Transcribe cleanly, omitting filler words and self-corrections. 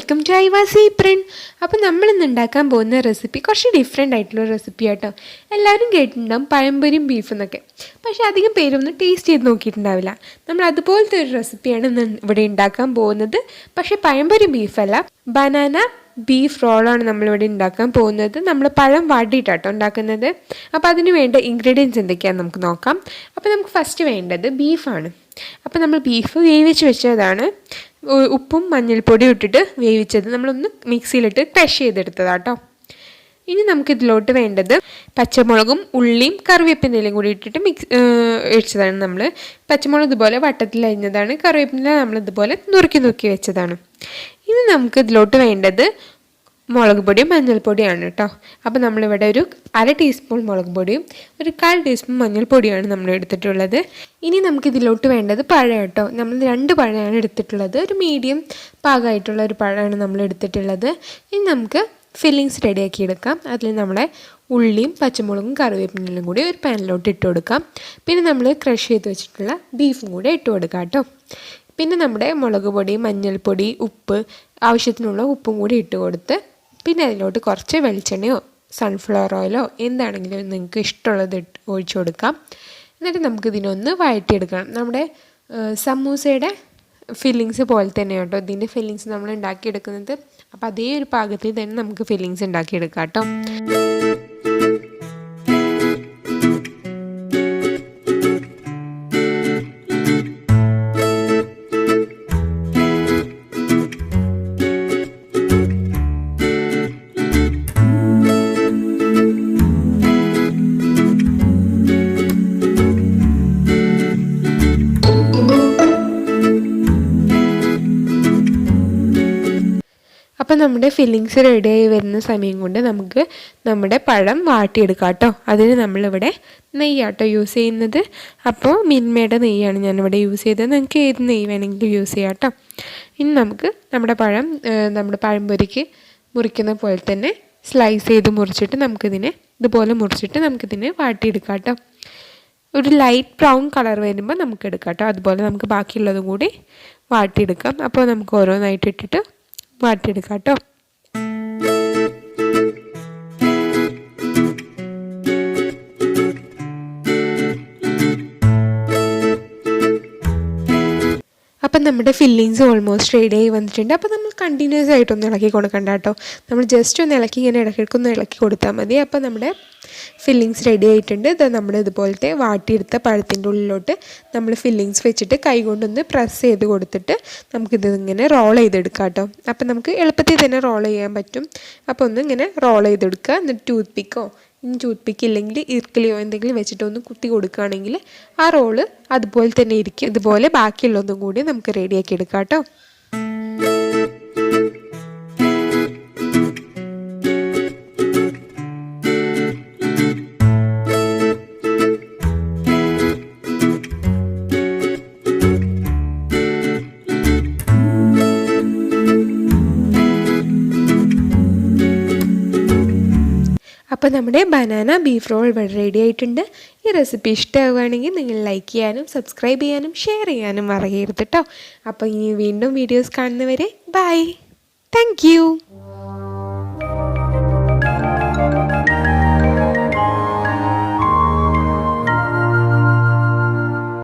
Welcome to ഐവാസി പ്രിൻ. അപ്പോൾ നമ്മളിന്ന് ഉണ്ടാക്കാൻ പോകുന്ന റെസിപ്പി കുറച്ച് ഡിഫറെൻ്റ് ആയിട്ടുള്ള റെസിപ്പി ആട്ടോ. എല്ലാവരും കേട്ടിട്ടുണ്ടാകും പഴംപൊരിയും ബീഫും എന്നൊക്കെ, പക്ഷേ അധികം പേരൊന്നും ടേസ്റ്റ് ചെയ്ത് നോക്കിയിട്ടുണ്ടാവില്ല. നമ്മൾ അതുപോലത്തെ ഒരു റെസിപ്പിയാണ് ഇന്ന് ഇവിടെ ഉണ്ടാക്കാൻ പോകുന്നത്. പക്ഷേ പഴംപൊരി ബീഫല്ല, ബനാന ബീഫ് റോളാണ് നമ്മളിവിടെ ഉണ്ടാക്കാൻ പോകുന്നത്. നമ്മൾ പഴം വാട്ടിയിട്ടാട്ടോ ഉണ്ടാക്കുന്നത്. അപ്പോൾ അതിന് വേണ്ട ഇൻഗ്രീഡിയൻസ് എന്തൊക്കെയാണെന്ന് നമുക്ക് നോക്കാം. അപ്പോൾ നമുക്ക് ഫസ്റ്റ് വേണ്ടത് ബീഫാണ്. അപ്പോൾ നമ്മൾ ബീഫ് വേവിച്ച് വെച്ചതാണ്, ഉപ്പും മഞ്ഞൾപ്പൊടിയും ഇട്ടിട്ട് വേവിച്ചത് നമ്മളൊന്ന് മിക്സിയിലിട്ട് ക്രഷ് ചെയ്തെടുത്തതാട്ടോ. ഇനി നമുക്കിതിലോട്ട് വേണ്ടത് പച്ചമുളകും ഉള്ളിയും കറിവേപ്പിൻ്റെലയും കൂടി ഇട്ടിട്ട് വെച്ചതാണ്. നമ്മൾ പച്ചമുളക് ഇതുപോലെ വട്ടത്തിൽ അരിഞ്ഞതാണ്, കറിവേപ്പിൻ്റെ നമ്മളിതുപോലെ നുറുക്കി വെച്ചതാണ്. ഇനി നമുക്കിതിലോട്ട് വേണ്ടത് മുളക് പൊടിയും മഞ്ഞൾപ്പൊടിയാണ് കേട്ടോ. അപ്പോൾ നമ്മളിവിടെ ഒരു 1/2 ടീസ്പൂൺ മുളക് പൊടിയും ഒരു 1/4 ടീസ്പൂൺ മഞ്ഞൾപ്പൊടിയാണ് നമ്മൾ എടുത്തിട്ടുള്ളത്. ഇനി നമുക്കിതിലോട്ട് വേണ്ടത് പഴം കേട്ടോ. നമ്മൾ 2 പഴമാണ് എടുത്തിട്ടുള്ളത്, ഒരു മീഡിയം പാകമായിട്ടുള്ള ഒരു പഴമാണ് നമ്മൾ എടുത്തിട്ടുള്ളത്. ഇനി നമുക്ക് ഫില്ലിങ്സ് റെഡിയാക്കി എടുക്കാം. അതിൽ നമ്മളെ ഉള്ളിയും പച്ചമുളകും കറിവേപ്പിനും കൂടി ഒരു പാനിലോട്ട് ഇട്ട് കൊടുക്കാം. പിന്നെ നമ്മൾ ക്രഷ് ചെയ്ത് വെച്ചിട്ടുള്ള ബീഫും കൂടി ഇട്ട് കൊടുക്കാം കേട്ടോ. പിന്നെ നമ്മുടെ മുളക് പൊടി, മഞ്ഞൾപ്പൊടി, ഉപ്പ്, ആവശ്യത്തിനുള്ള ഉപ്പും കൂടി ഇട്ട് കൊടുത്ത് പിന്നെ അതിലോട്ട് കുറച്ച് വെളിച്ചെണ്ണയോ സൺഫ്ലവർ ഓയിലോ എന്താണെങ്കിലും നിങ്ങൾക്ക് ഇഷ്ടമുള്ളത് ഒഴിച്ചു കൊടുക്കാം. എന്നിട്ട് നമുക്കിതിനൊന്ന് വഴറ്റിയെടുക്കണം. നമ്മുടെ സമൂസയുടെ ഫില്ലിങ്സ് പോലെ തന്നെ കേട്ടോ ഇതിൻ്റെ ഫില്ലിങ്സ് നമ്മൾ ഉണ്ടാക്കിയെടുക്കുന്നത്. അപ്പോൾ അതേ ഒരു പാകത്തിൽ തന്നെ നമുക്ക് ഫില്ലിങ്സ് ഉണ്ടാക്കിയെടുക്കാം കേട്ടോ. അപ്പോൾ നമ്മുടെ ഫില്ലിങ്സ് റെഡിയായി വരുന്ന സമയം കൊണ്ട് നമുക്ക് നമ്മുടെ പഴം വാട്ടിയെടുക്കാം കേട്ടോ. അതിന് നമ്മളിവിടെ നെയ്യാട്ടോ യൂസ് ചെയ്യുന്നത്. അപ്പോൾ മിൽമയുടെ നെയ്യാണ് ഞാനിവിടെ യൂസ് ചെയ്തത്. നിങ്ങൾക്ക് ഏത് നെയ്യ് വേണമെങ്കിലും യൂസ് ചെയ്യാം കേട്ടോ. ഇനി നമുക്ക് നമ്മുടെ പഴംപൊരിക്ക് മുറിക്കുന്ന പോലെ തന്നെ സ്ലൈസ് ചെയ്ത് മുറിച്ചിട്ട് നമുക്കിതിനെ വാട്ടിയെടുക്കാം കേട്ടോ. ഒരു ലൈറ്റ് ബ്രൗൺ കളർ വരുമ്പോൾ നമുക്ക് എടുക്കാം കേട്ടോ. അതുപോലെ നമുക്ക് ബാക്കിയുള്ളതും കൂടി വാട്ടിയെടുക്കാം. അപ്പോൾ നമുക്ക് ഓരോന്നായിട്ട് ഇട്ടിട്ട് വാട്ടിയെടുക്കാം കേട്ടോ. അപ്പം നമ്മുടെ ഫില്ലിങ്സ് ഓൾമോസ്റ്റ് റെഡിയായി വന്നിട്ടുണ്ട്. അപ്പോൾ നമ്മൾ കണ്ടിന്യൂസ് ആയിട്ടൊന്ന് ഇളക്കി കൊടുക്കണ്ട കേട്ടോ. നമ്മൾ ജസ്റ്റ് ഒന്ന് ഇളക്കി ഇങ്ങനെ ഇടയ്ക്കിടയ്ക്കൊന്ന് ഇളക്കി കൊടുത്താൽ മതി. അപ്പോൾ നമ്മുടെ ഫില്ലിങ്സ് റെഡി ആയിട്ടുണ്ട്. ഇത് നമ്മൾ ഇതുപോലത്തെ വാട്ടിയെടുത്ത പഴത്തിൻ്റെ ഉള്ളിലോട്ട് നമ്മൾ ഫില്ലിങ്സ് വെച്ചിട്ട് കൈകൊണ്ടൊന്ന് പ്രസ് ചെയ്ത് കൊടുത്തിട്ട് നമുക്കിതിങ്ങനെ റോൾ ചെയ്തെടുക്കാം കേട്ടോ. അപ്പം നമുക്ക് എളുപ്പത്തിൽ തന്നെ റോൾ ചെയ്യാൻ പറ്റും. അപ്പോൾ ഒന്ന് ഇങ്ങനെ റോൾ ചെയ്തെടുക്കുക. എന്നിട്ട് ടൂത്ത് പിക്ക് ഇല്ലെങ്കിൽ ഇർക്കിളിയോ എന്തെങ്കിലും വെച്ചിട്ട് ഒന്ന് കുത്തി കൊടുക്കുകയാണെങ്കിൽ ആ റോള് അതുപോലെ തന്നെ ഇരിക്കും. ഇതുപോലെ ബാക്കിയുള്ളതും കൂടി നമുക്ക് റെഡിയാക്കി എടുക്കാം കേട്ടോ. അപ്പോൾ നമ്മുടെ ബനാന ബീഫ് റോൾ ഇവിടെ റെഡി ആയിട്ടുണ്ട്. ഈ റെസിപ്പി ഇഷ്ടമാവുകയാണെങ്കിൽ നിങ്ങൾ ലൈക്ക് ചെയ്യാനും സബ്സ്ക്രൈബ് ചെയ്യാനും ഷെയർ ചെയ്യാനും മറക്കരുത് കേട്ടോ. അപ്പോൾ ഇനി വീണ്ടും വീഡിയോസ് കാണുന്നവരെ ബൈ. Thank you.